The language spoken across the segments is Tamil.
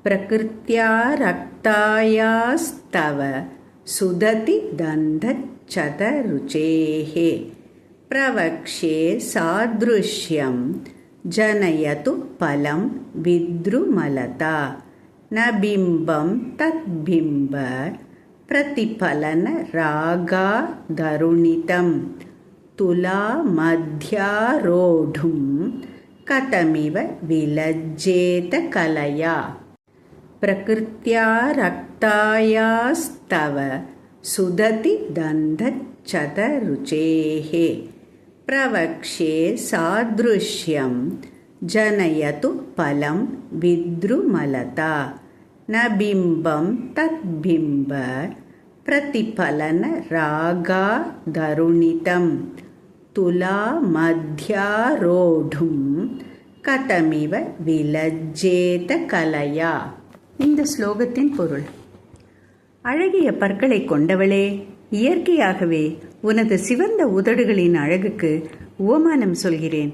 प्रकृत्या रक्तायास्तव सुदति दन्तच्छतरुचेः प्रवक्ष्ये सादृश्यं जनयतु फलं विद्रुमलता न बिम्बं तद्बिम्ब प्रतिफलन रागादरुणितं तुलामध्यारोढुं कथमिव विलज्जेत कलया प्रकृत्या रक्तायास्तव सुदति दन्तच्छतरुचेः प्रवक्ष्ये सादृश्यं जनयतु फलं विद्रुमलता न बिम्बं तद्बिम्ब प्रतिफलन रागादरुणितं तुलामध्यारोढुं कथमिव विलज्जेत कलया. இந்த ஸ்லோகத்தின் பொருள்: அழகிய பற்களை கொண்டவளே, இயற்கையாகவே உனது சிவந்த உதடுகளின் அழகுக்கு உவமானம் சொல்கிறேன்.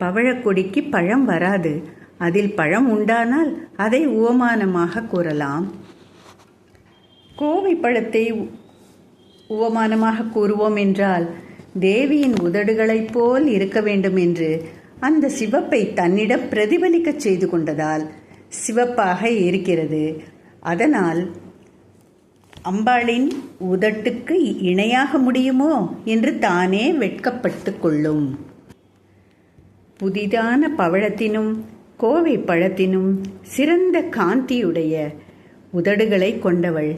பவழக்கொடிக்கு பழம் வராது, அதில் பழம் உண்டானால் அதை உவமானமாக கூறலாம். கோவை பழத்தை உவமானமாக கூறுவோம் என்றால் தேவியின் உதடுகளைப் போல் இருக்க வேண்டும் என்று அந்த சிவப்பை தன்னிடம் பிரதிபலிக்க செய்து கொண்டதால் சிவப்பாக இருக்கிறது. அதனால் அம்பாளின் உதட்டுக்கு இணையாக முடியுமோ என்று தானே வெட்கப்பட்டு கொள்ளும். புதிதான பவழத்தினும் கோவை பழத்தினும் சிறந்த காந்தியுடைய உதடுகளை கொண்டவள்